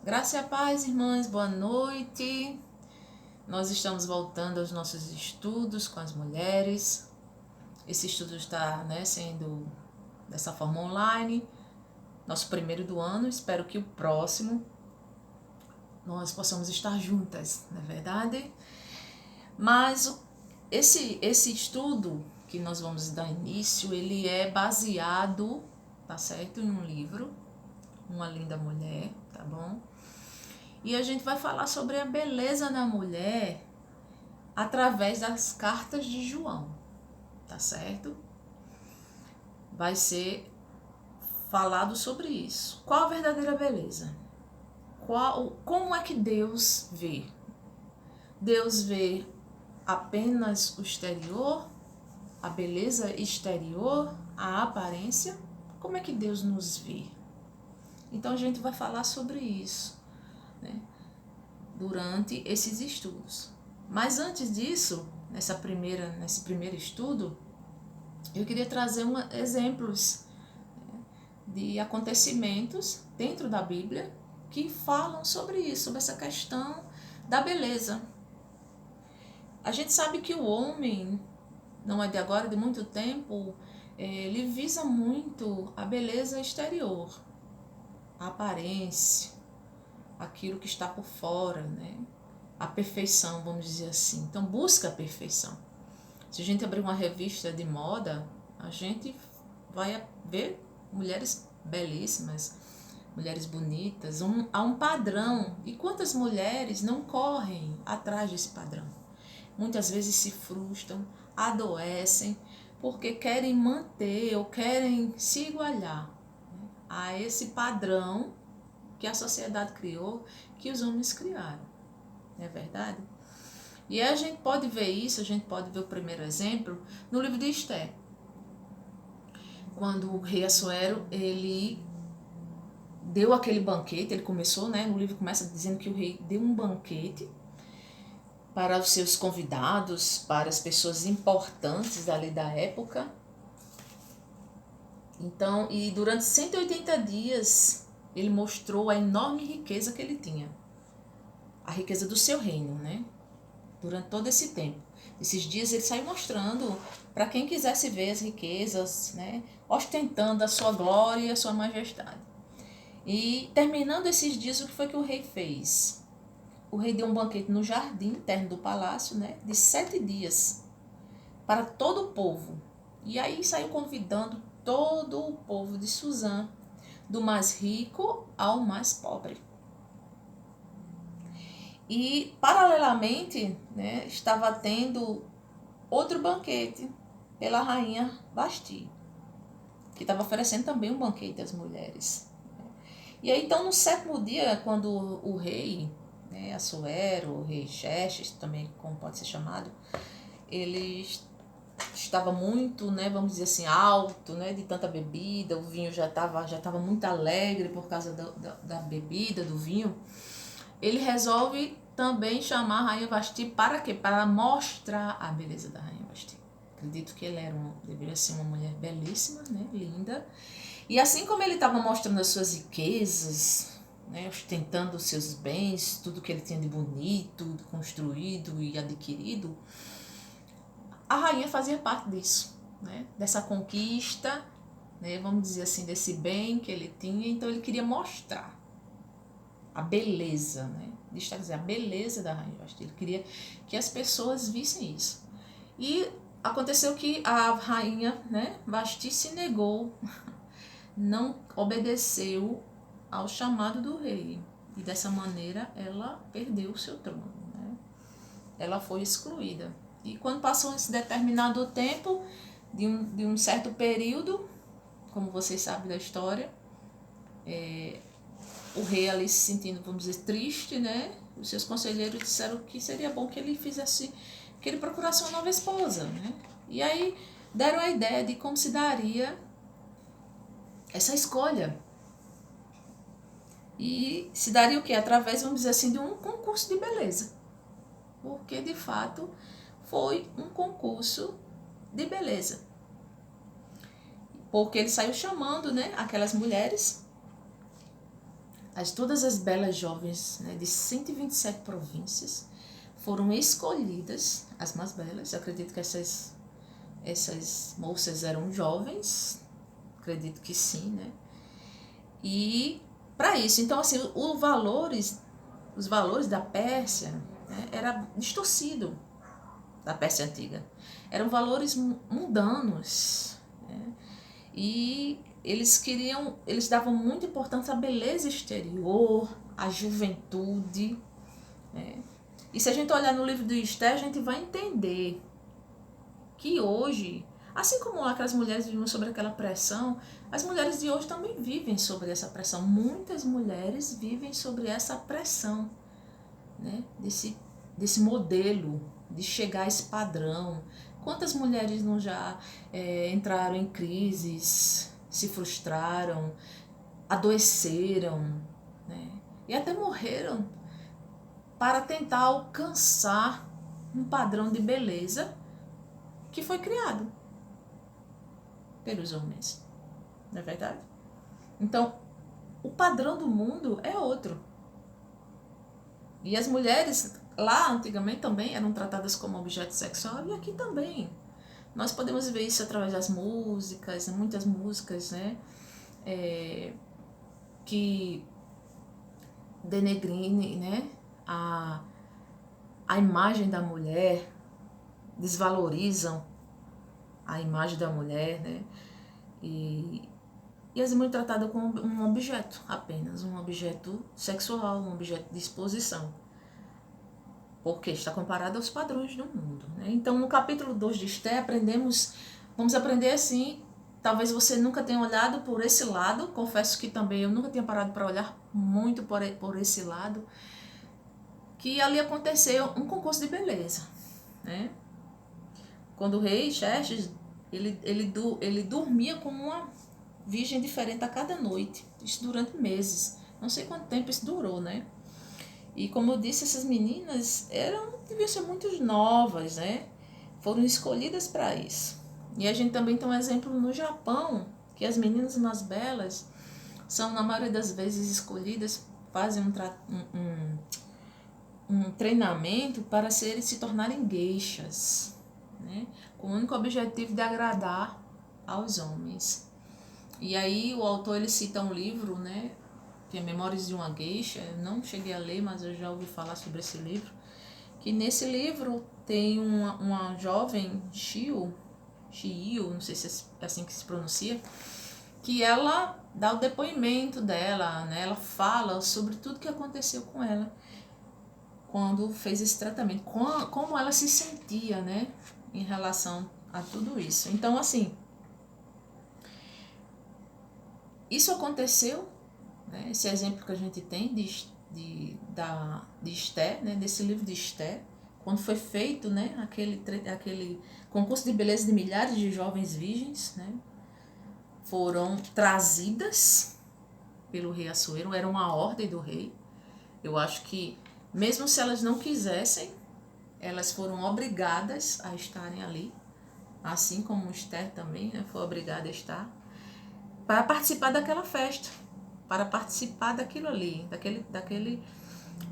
Graça e a paz, irmãs, boa noite. Nós estamos voltando aos nossos estudos com as mulheres. Esse estudo está sendo dessa forma online, nosso primeiro do ano. Espero que o próximo nós possamos estar juntas, não é verdade? Mas esse estudo que nós vamos dar início, ele é baseado, tá certo, em um livro, Uma Linda Mulher, tá bom? E a gente vai falar sobre a beleza da mulher através das cartas de João, tá certo? Vai ser falado sobre isso. Qual a verdadeira beleza? Como é que Deus vê? Deus vê apenas o exterior, a beleza exterior, a aparência? Como é que Deus nos vê? Então a gente vai falar sobre isso, né, durante esses estudos. Mas antes disso, nesse primeiro estudo, eu queria trazer exemplos de acontecimentos dentro da Bíblia que falam sobre isso, sobre essa questão da beleza. A gente sabe que o homem, não é de agora, de muito tempo, ele visa muito a beleza exterior, a aparência, aquilo que está por fora, né? A perfeição, vamos dizer assim. Então, busca a perfeição. Se a gente abrir uma revista de moda, a gente vai ver mulheres belíssimas, mulheres bonitas, há um padrão. E quantas mulheres não correm atrás desse padrão? Muitas vezes se frustram, adoecem, porque querem manter ou querem se igualar a esse padrão que a sociedade criou, que os homens criaram. Não é verdade? E a gente pode ver isso, a gente pode ver o primeiro exemplo no livro de Esther. Quando o rei Assuero, ele deu aquele banquete, ele começou, no livro começa dizendo que o rei deu um banquete para os seus convidados, para as pessoas importantes ali da época. Então, e durante 180 dias, ele mostrou a enorme riqueza que ele tinha. A riqueza do seu reino, né? Durante todo esse tempo. Esses dias ele saiu mostrando para quem quisesse ver as riquezas, né? Ostentando a sua glória e a sua majestade. E terminando esses dias, o que foi que o rei fez? O rei deu um banquete no jardim interno do palácio, né? De 7 dias para todo o povo. E aí saiu convidando todo o povo de Suzã, do mais rico ao mais pobre. E, paralelamente, né, estava tendo outro banquete pela rainha Vasti, que estava oferecendo também um banquete às mulheres. E aí, então, no 7º dia, quando o rei, Assuero, o rei Xerxes, também como pode ser chamado, ele estava muito, vamos dizer assim, alto, de tanta bebida, o vinho já estava muito alegre por causa da bebida, do vinho. Ele resolve também chamar a rainha Vasti para quê? Para mostrar a beleza da rainha Vasti. Acredito que ele deveria ser uma mulher belíssima, linda. E assim como ele estava mostrando as suas riquezas, ostentando os seus bens, tudo que ele tinha de bonito, de construído e adquirido, a rainha fazia parte disso, dessa conquista, vamos dizer assim, desse bem que ele tinha. Então ele queria mostrar a beleza, a beleza da rainha Vasti. Ele queria que as pessoas vissem isso. E aconteceu que a rainha, Vasti se negou, não obedeceu ao chamado do rei. E dessa maneira ela perdeu o seu trono. Ela foi excluída. E quando passou esse determinado tempo, de um certo período, como vocês sabem da história, o rei ali se sentindo, vamos dizer, triste, Os seus conselheiros disseram que seria bom que ele procurasse uma nova esposa, E aí deram a ideia de como se daria essa escolha. E se daria o quê? Através, vamos dizer assim, de um concurso de beleza. Porque, de fato, foi um concurso de beleza. Porque ele saiu chamando, aquelas mulheres todas as belas jovens, né, de 127 províncias foram escolhidas, as mais belas. Eu acredito que essas moças eram jovens, acredito que sim, né? E para isso, então assim, os valores da Pérsia, né, era distorcido da Pérsia antiga. Eram valores mundanos, né? E eles davam muita importância à beleza exterior, à juventude, né? E se a gente olhar no livro do Esther, a gente vai entender que hoje, assim como aquelas mulheres viviam sobre aquela pressão, as mulheres de hoje também vivem sobre essa pressão. Muitas mulheres vivem sobre essa pressão, né? Desse modelo, de chegar a esse padrão. Quantas mulheres não já entraram em crises, se frustraram, adoeceram, né? E até morreram para tentar alcançar um padrão de beleza que foi criado pelos homens, não é verdade? Então, o padrão do mundo é outro. E as mulheres lá antigamente também eram tratadas como objeto sexual, e aqui também. Nós podemos ver isso através das músicas, muitas músicas, né? Que denegrinem, né? A imagem da mulher, desvalorizam a imagem da mulher, né? E as mulheres tratadas como um objeto apenas, um objeto sexual, um objeto de exposição, porque está comparado aos padrões do mundo, né? Então, no capítulo 2 de Esther, vamos aprender assim, talvez você nunca tenha olhado por esse lado, confesso que também eu nunca tinha parado para olhar muito por esse lado, que ali aconteceu um concurso de beleza, né? Quando o rei Xerxes, ele dormia como uma virgem diferente a cada noite, isso durante meses, não sei quanto tempo isso durou, né? E como eu disse, essas meninas deviam ser muito novas, né? Foram escolhidas para isso. E a gente também tem um exemplo no Japão, que as meninas mais belas são, na maioria das vezes, escolhidas, fazem um treinamento para se tornarem geishas, né? Com o único objetivo de agradar aos homens. E aí o autor ele cita um livro, né, que é Memórias de uma Geisha. Eu não cheguei a ler, mas eu já ouvi falar sobre esse livro. Que nesse livro tem uma jovem Shio, não sei se é assim que se pronuncia, que ela dá o depoimento dela, né? Ela fala sobre tudo que aconteceu com ela quando fez esse tratamento, como ela se sentia, né, em relação a tudo isso. Então, assim, isso aconteceu, né, esse exemplo que a gente tem de Esther, né, desse livro de Esther, quando foi feito, né, aquele concurso de beleza de milhares de jovens virgens, né, foram trazidas pelo rei Assuero, era uma ordem do rei. Eu acho que, mesmo se elas não quisessem, elas foram obrigadas a estarem ali, assim como Esther também, né, foi obrigada a estar, para participar daquela festa, para participar daquilo ali,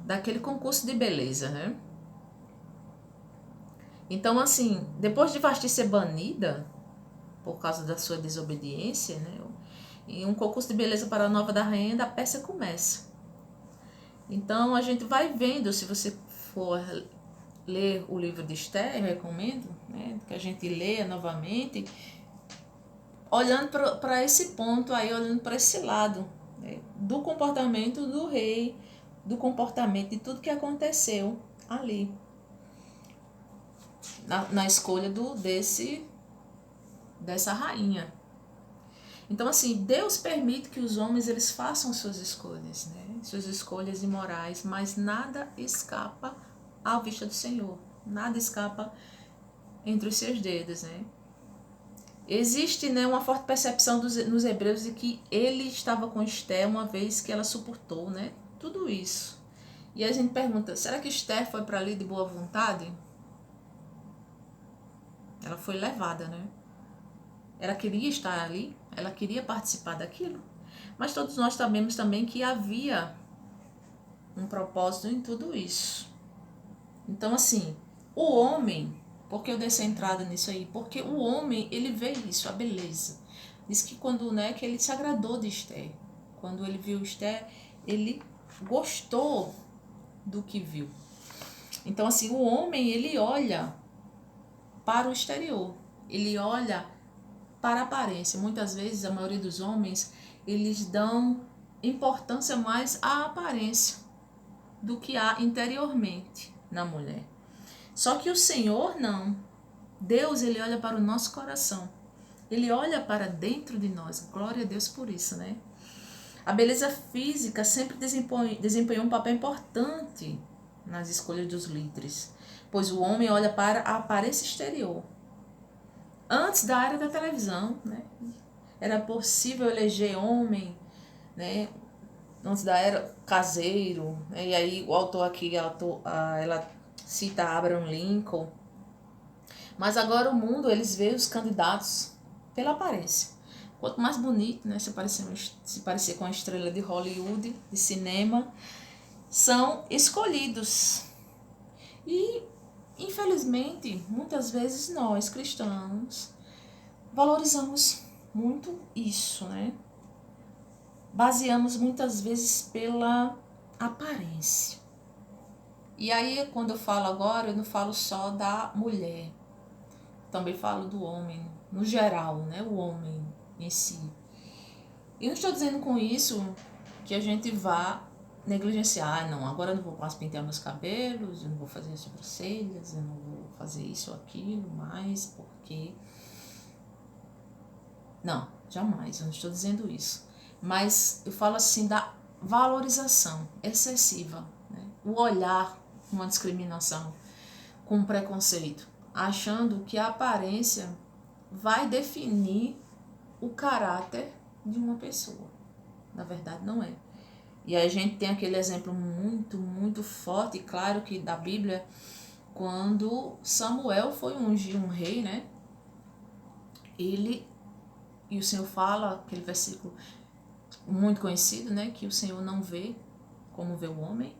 daquele concurso de beleza, né? Então, assim, depois de Vasti ser banida por causa da sua desobediência, né, em um concurso de beleza para a nova da rainha da Pérsia começa. Então, a gente vai vendo, se você for ler o livro de Esther, eu recomendo, né, que a gente leia novamente, olhando para esse ponto aí, olhando para esse lado, né, do comportamento do rei, do comportamento de tudo que aconteceu ali, na escolha dessa rainha. Então, assim, Deus permite que os homens eles façam suas escolhas, né, suas escolhas imorais, mas nada escapa à vista do Senhor, nada escapa entre os seus dedos, né. Existe, né, uma forte percepção nos hebreus de que ele estava com Esther uma vez que ela suportou, né, tudo isso. E a gente pergunta, será que Esther foi para ali de boa vontade? Ela foi levada, né? Ela queria estar ali, ela queria participar daquilo. Mas todos nós sabemos também que havia um propósito em tudo isso. Então, assim, o homem, porque eu dei essa entrada nisso aí? Porque o homem, ele vê isso, a beleza. Diz que quando, né, que ele se agradou de Esther. Quando ele viu Esther, ele gostou do que viu. Então, assim, o homem, ele olha para o exterior. Ele olha para a aparência. Muitas vezes, a maioria dos homens, eles dão importância mais à aparência do que há interiormente na mulher. Só que o Senhor não. Deus, ele olha para o nosso coração. Ele olha para dentro de nós. Glória a Deus por isso, né? A beleza física sempre desempenhou um papel importante nas escolhas dos líderes, pois o homem olha para a aparência exterior. Antes da era da televisão, né, era possível eleger homem, né, antes da era caseiro, né, e aí o autor aqui, ela cita Abraham Lincoln, mas agora o mundo, eles veem os candidatos pela aparência. Quanto mais bonito, né, se parecer com a estrela de Hollywood, de cinema, são escolhidos. E, infelizmente, muitas vezes nós, cristãos, valorizamos muito isso, né? Baseamos muitas vezes pela aparência. E aí, quando eu falo agora, eu não falo só da mulher. Também falo do homem, no geral, né? O homem em si. E não estou dizendo com isso que a gente vá negligenciar. Ah, não, agora eu não vou mais pentear meus cabelos, eu não vou fazer as sobrancelhas, eu não vou fazer isso ou aquilo mais, porque... Não, jamais, eu não estou dizendo isso. Mas eu falo assim da valorização excessiva, né? O olhar com uma discriminação, com um preconceito, achando que a aparência vai definir o caráter de uma pessoa. Na verdade, não é. E aí a gente tem aquele exemplo muito, muito forte e claro que da Bíblia, quando Samuel foi ungir um rei, né? E o Senhor fala, aquele versículo muito conhecido, né? Que o Senhor não vê como vê o homem.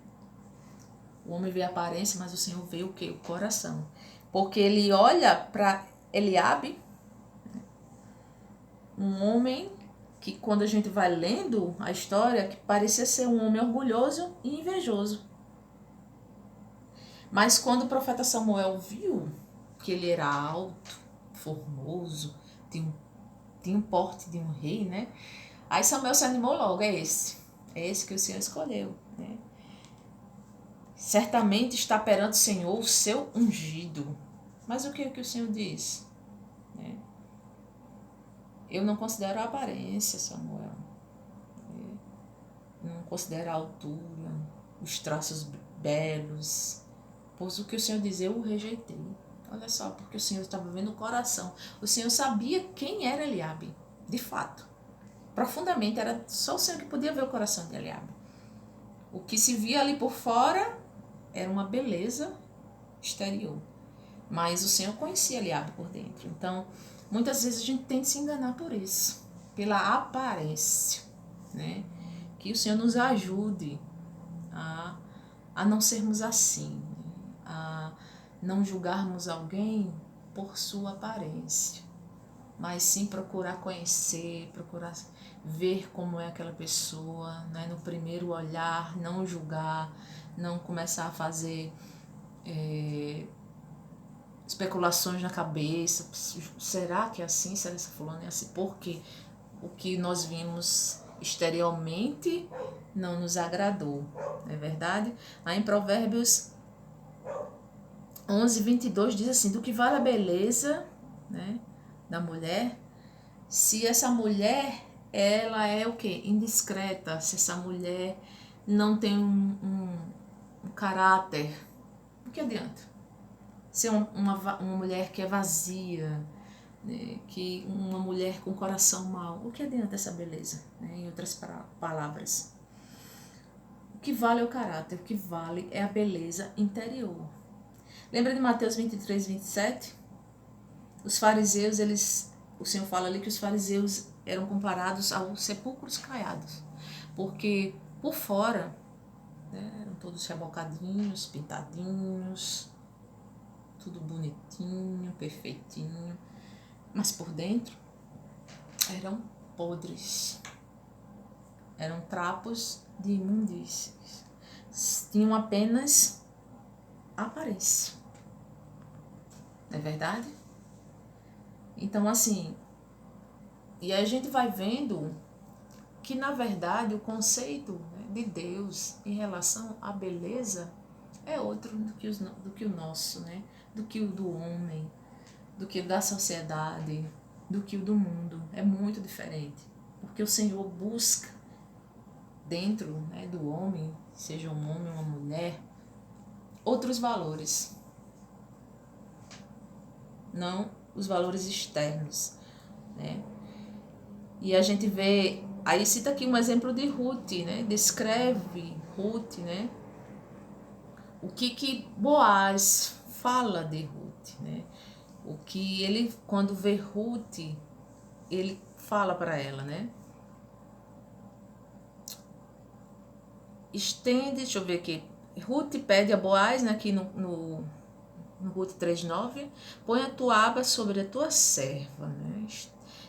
O homem vê a aparência, mas o Senhor vê o quê? O coração. Porque ele olha para Eliabe, um homem que quando a gente vai lendo a história, que parecia ser um homem orgulhoso e invejoso. Mas quando o profeta Samuel viu que ele era alto, formoso, tinha um porte de um rei, né? Aí Samuel se animou logo, é esse que o Senhor escolheu, né? Certamente está perante o Senhor o seu ungido. Mas o que é que o Senhor diz? Né? Eu não considero a aparência, Samuel. Não considero a altura, os traços belos. Pois o que o Senhor diz, eu o rejeitei. Olha só, porque o Senhor estava vendo o coração. O Senhor sabia quem era Eliabe, de fato. Profundamente, era só o Senhor que podia ver o coração de Eliabe. O que se via ali por fora era uma beleza exterior. Mas o Senhor conhecia Eliabe por dentro. Então, muitas vezes a gente tem que se enganar por isso, pela aparência, né? Que o Senhor nos ajude a não sermos assim, a não julgarmos alguém por sua aparência, mas sim procurar conhecer, procurar ver como é aquela pessoa, né? No primeiro olhar, não julgar, não começar a fazer especulações na cabeça. Será que é assim? Será que essa fulana é assim? Porque o que nós vimos exteriormente não nos agradou, não é verdade? Aí em Provérbios 11:22 diz assim, do que vale a beleza, né, da mulher, se essa mulher, ela é o quê? Indiscreta, se essa mulher não tem um caráter, o que adianta? Ser uma mulher que é vazia, né, que uma mulher com coração mau, o que adianta essa beleza? Né? Em outras palavras, o que vale é o caráter, o que vale é a beleza interior. Lembra de Mateus 23:27? Os fariseus, o Senhor fala ali que os fariseus eram comparados aos sepulcros caiados, porque por fora, né, eram todos rebocadinhos, pintadinhos, tudo bonitinho, perfeitinho, mas por dentro eram podres, eram trapos de imundícies, tinham apenas aparência, não é verdade? Então assim, e aí a gente vai vendo que na verdade o conceito, né, de Deus em relação à beleza é outro do que o nosso, né? Do que o do homem, do que o da sociedade, do que o do mundo. É muito diferente. Porque o Senhor busca dentro, né, do homem, seja um homem ou uma mulher, outros valores. Não os valores externos, né? E a gente vê, aí cita aqui um exemplo de Ruth, né? Descreve Ruth, né? O que Boaz fala de Ruth, né? O que ele, quando vê Ruth, ele fala para ela, né? Estende, deixa eu ver aqui. Ruth pede a Boaz, né, aqui no Ruth 3:9, põe a tua aba sobre a tua serva, né?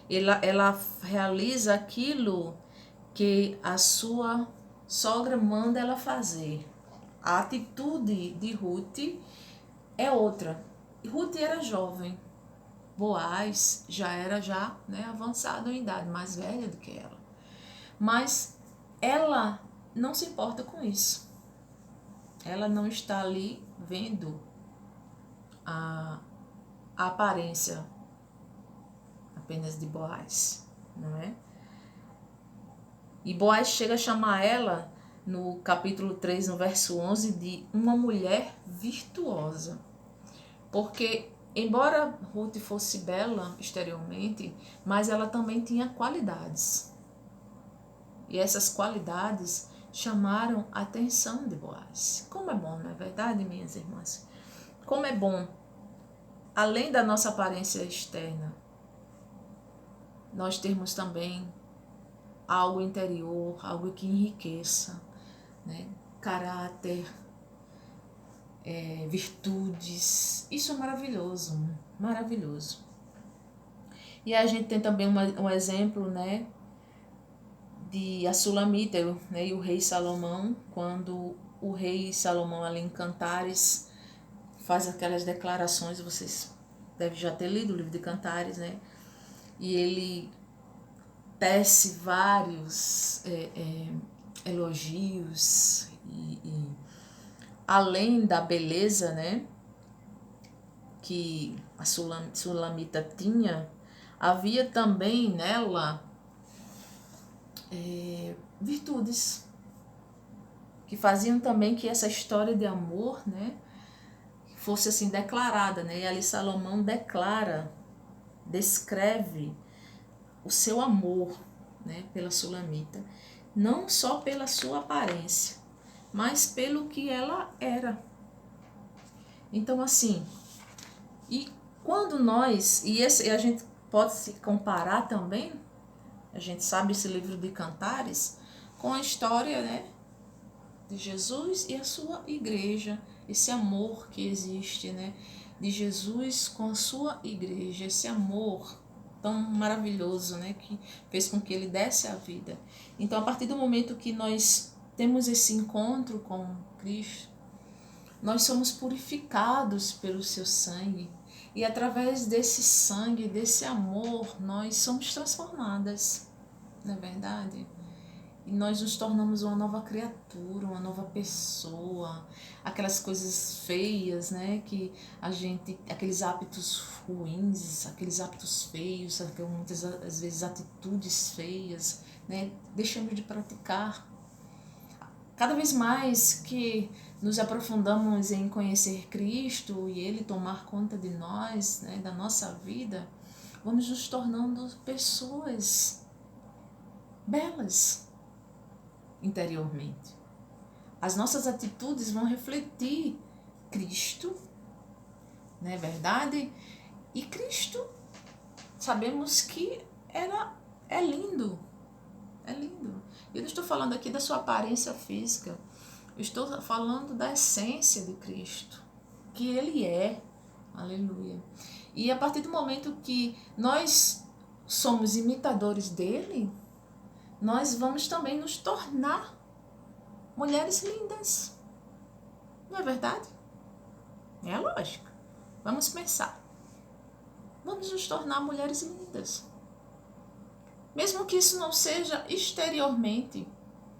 Ela realiza aquilo que a sua sogra manda ela fazer. A atitude de Ruth é outra. Ruth era jovem, Boaz já era né, avançado em idade, mais velha do que ela. Mas ela não se importa com isso. Ela não está ali vendo a aparência apenas de Boaz, não é? E Boaz chega a chamar ela, no capítulo 3, no verso 11, de uma mulher virtuosa. Porque, embora Ruth fosse bela exteriormente, mas ela também tinha qualidades. E essas qualidades chamaram a atenção de Boaz. Como é bom, não é verdade, minhas irmãs? Como é bom, além da nossa aparência externa, nós termos também algo interior, algo que enriqueça, né? Caráter, virtudes. Isso é maravilhoso, maravilhoso. E a gente tem também um exemplo, né, de a Sulamita, né, e o rei Salomão, quando o rei Salomão ali em Cantares faz aquelas declarações, vocês devem já ter lido o livro de Cantares, né? E ele tece vários elogios e além da beleza, né, que a Sulamita tinha, havia também nela virtudes que faziam também que essa história de amor, né, fosse assim declarada, né? E ali Salomão descreve o seu amor, né, pela Sulamita, não só pela sua aparência, mas pelo que ela era. Então assim, e quando nós, e a gente pode se comparar também, a gente sabe esse livro de Cantares, com a história, né, de Jesus e a sua igreja, esse amor que existe, né, de Jesus com a sua igreja, esse amor tão maravilhoso, né, que fez com que ele desse a vida. Então, a partir do momento que nós temos esse encontro com Cristo, nós somos purificados pelo seu sangue e através desse sangue, desse amor, nós somos transformadas, não é verdade? E nós nos tornamos uma nova criatura, uma nova pessoa. Aquelas coisas feias, né? Que a gente, aqueles hábitos ruins, aqueles hábitos feios, muitas às vezes atitudes feias, né? Deixamos de praticar. Cada vez mais que nos aprofundamos em conhecer Cristo e Ele tomar conta de nós, né? Da nossa vida, vamos nos tornando pessoas belas interiormente. As nossas atitudes vão refletir Cristo, não é verdade? E Cristo, sabemos que era É lindo. É lindo. Eu não estou falando aqui da sua aparência física. Eu estou falando da essência de Cristo. Que Ele é. Aleluia. E a partir do momento que nós somos imitadores dele, nós vamos também nos tornar mulheres lindas. Não é verdade? É a lógica. Vamos pensar. Vamos nos tornar mulheres lindas. Mesmo que isso não seja exteriormente,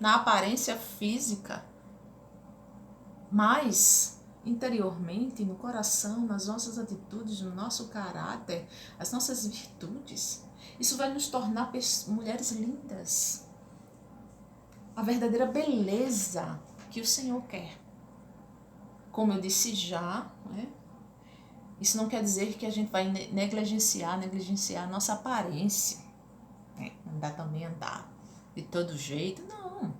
na aparência física, mas interiormente, no coração, nas nossas atitudes, no nosso caráter, as nossas virtudes, isso vai nos tornar mulheres lindas. A verdadeira beleza que o Senhor quer. Como eu disse já, né? Isso não quer dizer que a gente vai negligenciar a nossa aparência. Andar de todo jeito, não.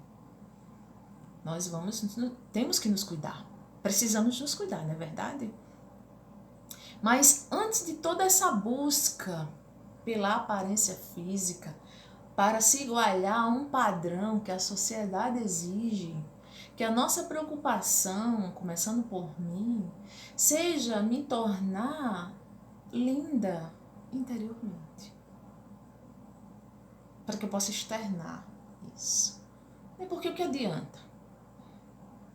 Nós temos que nos cuidar. Precisamos nos cuidar, não é verdade? Mas antes de toda essa busca pela aparência física, para se igualar a um padrão que a sociedade exige, que a nossa preocupação, começando por mim, seja me tornar linda interiormente. Para que eu possa externar isso. É porque o que adianta?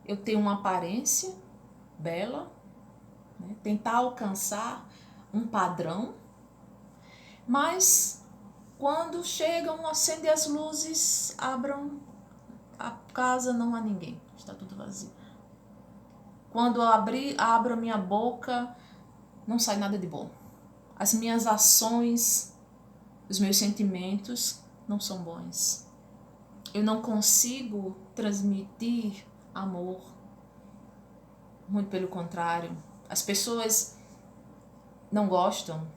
Eu ter uma aparência bela, né? Tentar alcançar um padrão, mas quando chegam, acendem as luzes, abram a casa, não há ninguém, está tudo vazio. Quando abro a minha boca, não sai nada de bom. As minhas ações, os meus sentimentos não são bons. Eu não consigo transmitir amor. Muito pelo contrário. As pessoas não gostam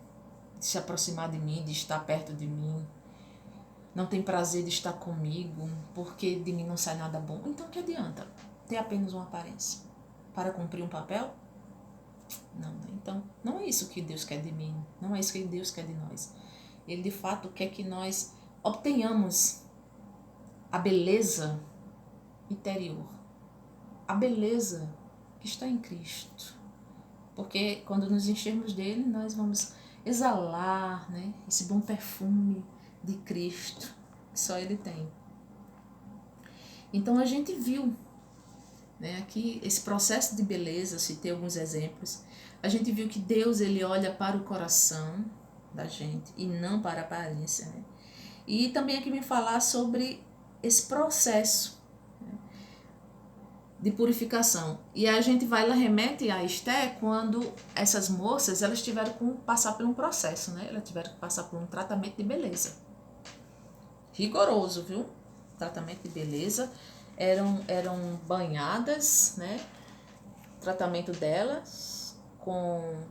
de se aproximar de mim, de estar perto de mim. Não tem prazer de estar comigo, porque de mim não sai nada bom. Então, o que adianta ter apenas uma aparência? Para cumprir um papel? Não, então, não é isso que Deus quer de mim. Não é isso que Deus quer de nós. Ele, de fato, quer que nós obtenhamos a beleza interior. A beleza que está em Cristo. Porque quando nos enchermos dele, nós vamos exalar, né, esse bom perfume de Cristo que só ele tem. Então a gente viu, né, aqui esse processo de beleza, citei alguns exemplos. A gente viu que Deus, ele olha para o coração da gente e não para a aparência, né? E também aqui me falar sobre esse processo, né, de purificação. E a gente vai lá, remete a Esther quando essas moças, elas tiveram que passar por um processo, né? Elas tiveram que passar por um tratamento de beleza. Rigoroso, viu? Tratamento de beleza. Eram banhadas, né? O tratamento delas com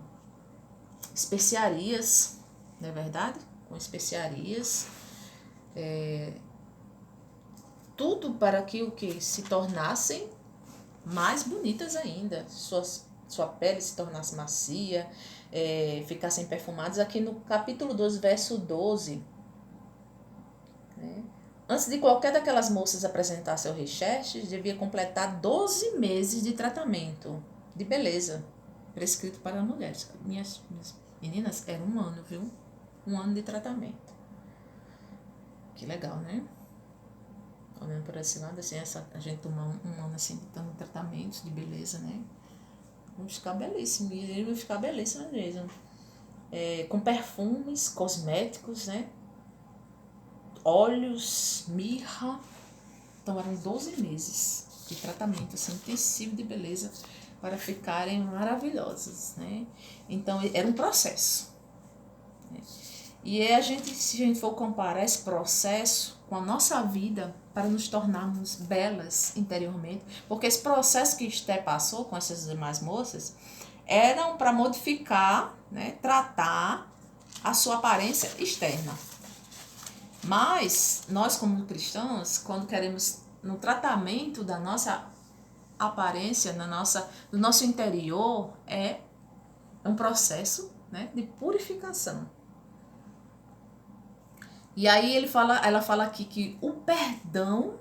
especiarias, não é verdade? Com especiarias. Tudo para que o que se tornassem mais bonitas ainda, sua pele se tornasse macia, ficassem perfumadas. Aqui no capítulo 12, verso 12, né? Antes de qualquer daquelas moças apresentar seu rei Xerxes, devia completar 12 meses de tratamento de beleza, prescrito para mulheres. Minhas meninas, era 1 ano, viu? 1 ano de tratamento. Que legal, né? Olhando por esse lado, assim, a gente tomar 1 ano assim, dando tratamentos de beleza, né? Vamos ficar belíssimos, e eles vão ficar belíssimos mesmo. Com perfumes, cosméticos, né? Óleos, mirra. Então eram 12 meses de tratamento assim, intensivo de beleza para ficarem maravilhosas, né? Então era um processo, né? E se a gente for comparar esse processo com a nossa vida para nos tornarmos belas interiormente, porque esse processo que Esther passou com essas demais moças eram para modificar, né, tratar a sua aparência externa. Mas nós, como cristãos, quando queremos no tratamento da nossa aparência, do nosso interior, é um processo, né, de purificação. E aí ela fala aqui que o perdão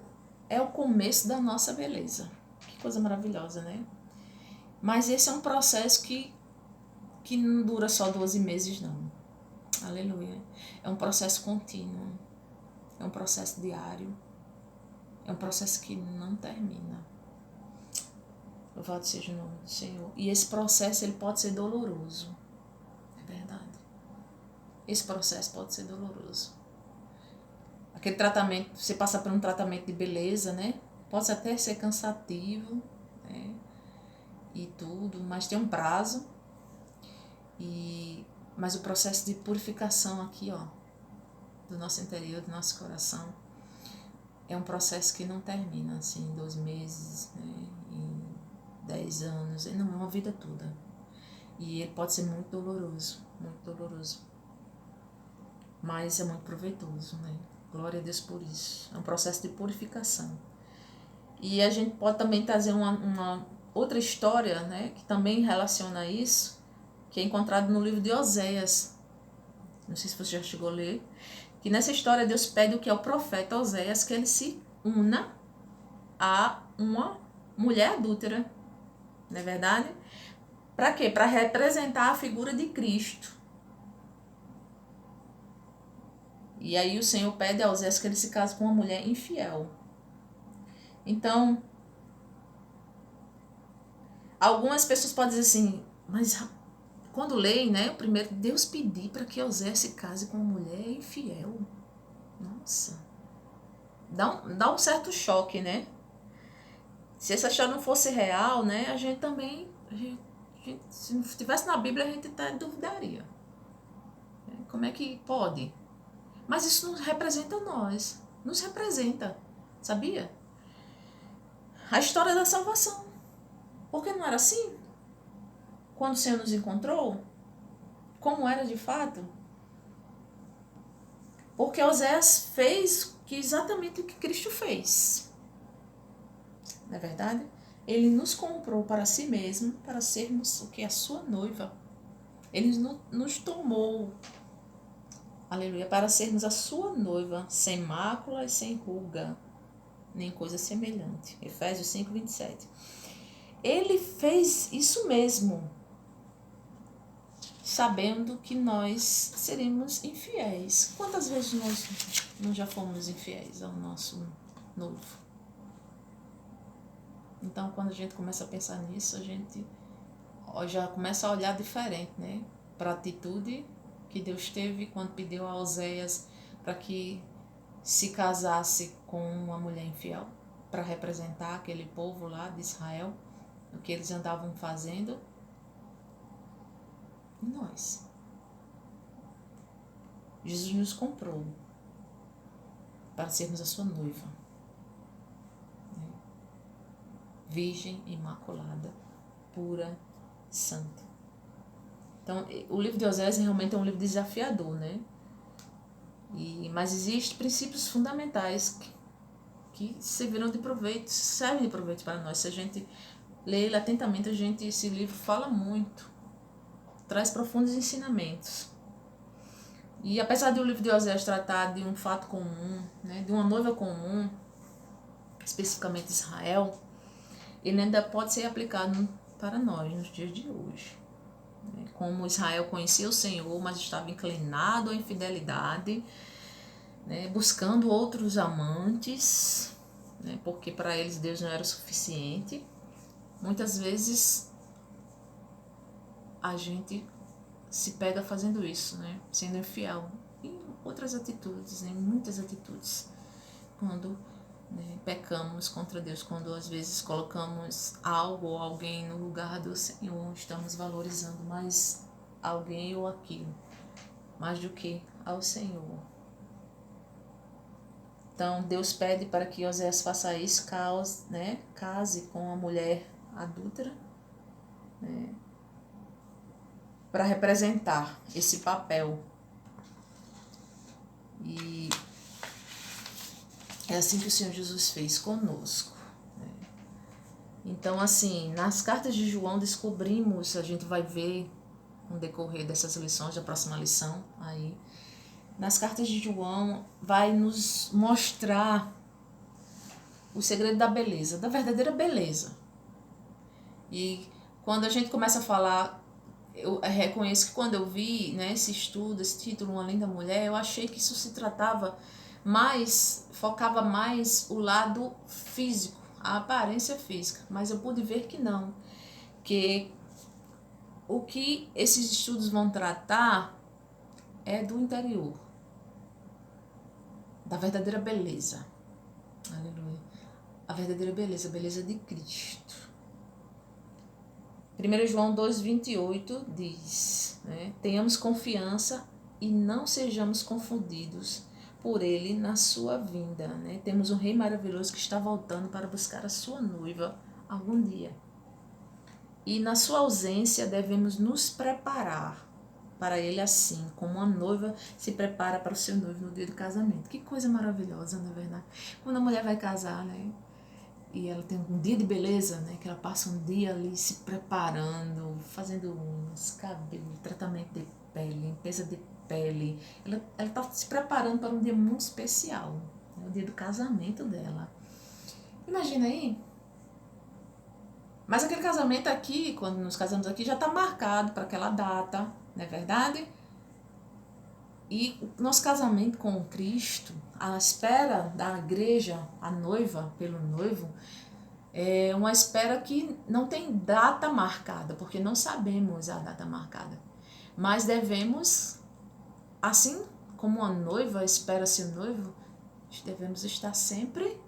é o começo da nossa beleza. Que coisa maravilhosa, né? Mas esse é um processo que não dura só 12 meses, não. Aleluia. É um processo contínuo. É um processo diário. É um processo que não termina. Louvado seja o nome do Senhor. E esse processo ele pode ser doloroso. É verdade. Esse processo pode ser doloroso. Aquele tratamento, você passa por um tratamento de beleza, né? Pode até ser cansativo, né? E tudo, mas tem um prazo. Mas o processo de purificação aqui, ó, do nosso interior, do nosso coração, é um processo que não termina assim em 2 meses, né? Em 10 anos, não, é uma vida toda. E ele pode ser muito doloroso, mas é muito proveitoso, né? Glória a Deus por isso. É um processo de purificação. E a gente pode também trazer uma outra história, né, que também relaciona isso, que é encontrado no livro de Oséias. Não sei se você já chegou a ler. Que nessa história Deus pede o que é o profeta Oséias, que ele se una a uma mulher adúltera. Não é verdade? Para quê? Para representar a figura de Cristo. E aí o Senhor pede a Oséias que ele se case com uma mulher infiel. Então, algumas pessoas podem dizer assim, mas quando leem, né, o primeiro, Deus pedir para que Oséias se case com uma mulher infiel. Nossa. Dá um certo choque, né? Se essa história não fosse real, né, a gente também, se não estivesse na Bíblia, a gente até duvidaria. Como é que pode? Mas isso nos representa nós. Nos representa. Sabia? A história da salvação. Porque não era assim? Quando o Senhor nos encontrou? Como era de fato? Porque Oséias fez exatamente o que Cristo fez. Não é verdade? Ele nos comprou para si mesmo, para sermos o que? A sua noiva. Ele nos tomou, aleluia, para sermos a sua noiva, sem mácula e sem ruga, nem coisa semelhante. Efésios 5, 27. Ele fez isso mesmo, sabendo que nós seremos infiéis. Quantas vezes nós não já fomos infiéis ao nosso noivo? Então, quando a gente começa a pensar nisso, a gente já começa a olhar diferente, né? Para a atitude que Deus teve quando pediu a Oséias para que se casasse com uma mulher infiel, para representar aquele povo lá de Israel, o que eles andavam fazendo. E nós? Jesus nos comprou para sermos a sua noiva, né? Virgem, imaculada, pura, santa. Então, o livro de Oséias realmente é um livro desafiador, né? Mas existem princípios fundamentais que servirão de proveito, servem de proveito para nós. Se a gente ler ele atentamente, esse livro fala muito, traz profundos ensinamentos. E apesar de o livro de Oséias tratar de um fato comum, né, de uma noiva comum, especificamente Israel, ele ainda pode ser aplicado para nós nos dias de hoje. Como Israel conhecia o Senhor, mas estava inclinado à infidelidade, né, buscando outros amantes, né, porque para eles Deus não era o suficiente. Muitas vezes a gente se pega fazendo isso, né, sendo infiel em outras atitudes, em muitas atitudes, quando, né, pecamos contra Deus, quando às vezes colocamos algo ou alguém no lugar do Senhor, estamos valorizando mais alguém ou aquilo, mais do que ao Senhor. Então Deus pede para que Oséias faça isso, case com a mulher adúltera, né, para representar esse papel. E é assim que o Senhor Jesus fez conosco, né? Então, assim, nas cartas de João descobrimos, a gente vai ver no decorrer dessas lições, da próxima lição aí, nas cartas de João, vai nos mostrar o segredo da beleza, da verdadeira beleza. E quando a gente começa a falar, eu reconheço que quando eu vi, né, esse estudo, esse título, Uma Linda Mulher, eu achei que isso se tratava mais, focava mais o lado físico, a aparência física, mas eu pude ver que não, que o que esses estudos vão tratar é do interior, da verdadeira beleza. Aleluia. A verdadeira beleza, a beleza de Cristo. 1 João 2,28 diz, né, tenhamos confiança e não sejamos confundidos por ele na sua vinda. Né? Temos um rei maravilhoso que está voltando para buscar a sua noiva algum dia. E na sua ausência devemos nos preparar para ele assim, como uma noiva se prepara para o seu noivo no dia do casamento. Que coisa maravilhosa, não é verdade? Quando a mulher vai casar, né? E ela tem um dia de beleza, né? Que ela passa um dia ali se preparando, fazendo unhas, cabelo, tratamento de pele, limpeza de pele. Ela está se preparando para um dia muito especial, né? O dia do casamento dela. Imagina aí. Mas aquele casamento aqui, quando nos casamos aqui, já está marcado para aquela data, não é verdade? E o nosso casamento com Cristo, a espera da igreja, a noiva pelo noivo, é uma espera que não tem data marcada, porque não sabemos a data marcada. Mas devemos, assim como a noiva espera seu noivo, devemos estar sempre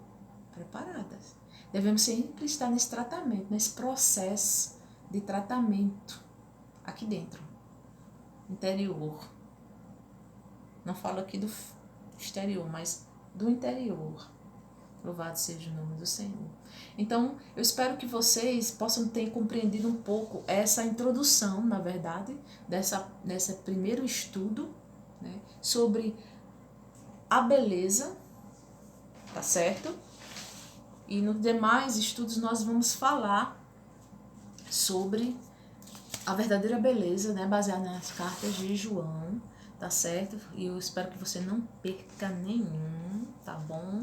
preparadas. Devemos sempre estar nesse tratamento, nesse processo de tratamento aqui dentro, interior. Não falo aqui do exterior, mas do interior. Louvado seja o nome do Senhor. Então, eu espero que vocês possam ter compreendido um pouco essa introdução, na verdade, desse primeiro estudo, né, sobre a beleza, tá certo? E nos demais estudos nós vamos falar sobre a verdadeira beleza, né, baseada nas cartas de João, tá certo? E eu espero que você não perca nenhum, tá bom?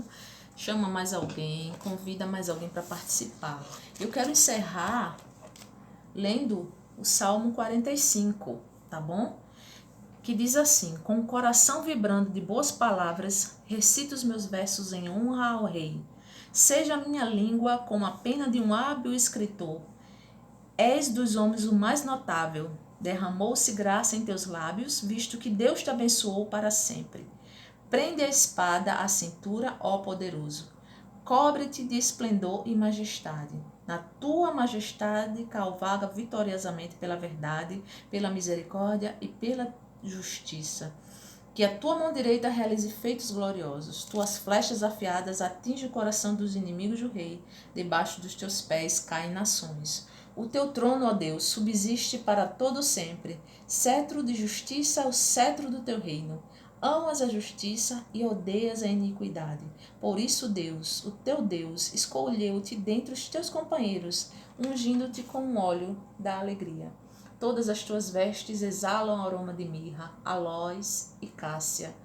Chama mais alguém, convida mais alguém para participar. Eu quero encerrar lendo o Salmo 45, tá bom? Que diz assim: com o coração vibrando de boas palavras, recito os meus versos em honra ao Rei. Seja a minha língua como a pena de um hábil escritor. És dos homens o mais notável. Derramou-se graça em teus lábios, visto que Deus te abençoou para sempre. Prende a espada à cintura, ó poderoso. Cobre-te de esplendor e majestade. Na tua majestade cavalga vitoriosamente pela verdade, pela misericórdia e pela justiça. Que a tua mão direita realize feitos gloriosos. Tuas flechas afiadas atingem o coração dos inimigos do rei. Debaixo dos teus pés caem nações. O teu trono, ó Deus, subsiste para todo sempre. Cetro de justiça é o cetro do teu reino. Amas a justiça e odeias a iniquidade. Por isso Deus, o teu Deus, escolheu-te dentre os teus companheiros, ungindo-te com o óleo da alegria. Todas as tuas vestes exalam aroma de mirra, aloés e cássia.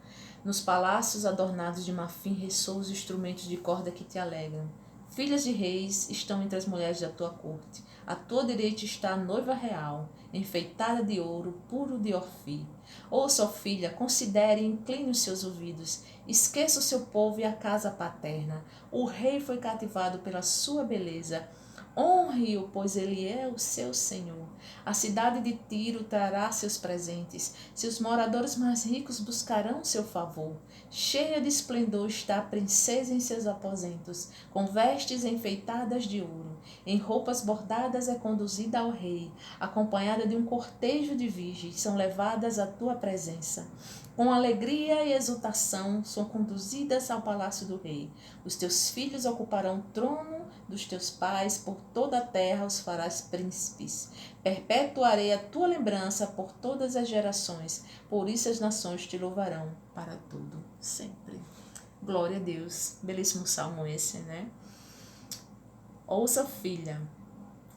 Nos palácios adornados de marfim ressoam os instrumentos de corda que te alegram. Filhas de reis estão entre as mulheres da tua corte. À tua direita está a noiva real, enfeitada de ouro puro de Ofir. Ouça, ó filha, considere e incline os seus ouvidos. Esqueça o seu povo e a casa paterna. O rei foi cativado pela sua beleza. Honre-o, pois ele é o seu Senhor. A cidade de Tiro trará seus presentes. Seus moradores mais ricos buscarão seu favor. Cheia de esplendor está a princesa em seus aposentos, com vestes enfeitadas de ouro. Em roupas bordadas é conduzida ao rei, acompanhada de um cortejo de virgens, são levadas à tua presença. Com alegria e exultação são conduzidas ao palácio do rei. Os teus filhos ocuparão o trono dos teus pais, por toda a terra os farás príncipes. Perpetuarei a tua lembrança por todas as gerações, por isso as nações te louvarão para todo sempre. Glória a Deus. Belíssimo salmo esse, né? Ouça, filha,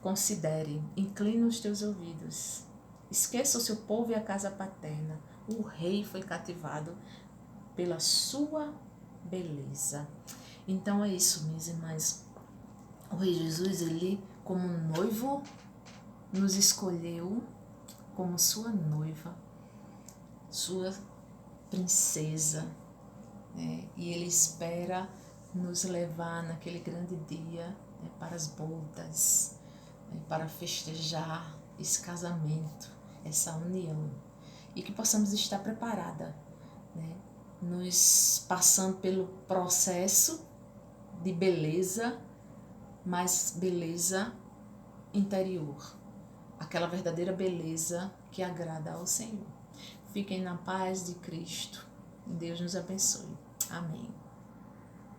considere, inclina os teus ouvidos. Esqueça o seu povo e a casa paterna. O rei foi cativado pela sua beleza. Então é isso, minhas irmãs. O Rei Jesus, ele, como noivo, nos escolheu como sua noiva, sua princesa, né? E ele espera nos levar naquele grande dia, né, para as bodas, né, para festejar esse casamento, essa união, e que possamos estar preparada, né, nos passando pelo processo de beleza, mas beleza interior, aquela verdadeira beleza que agrada ao Senhor. Fiquem na paz de Cristo. Deus nos abençoe. Amém.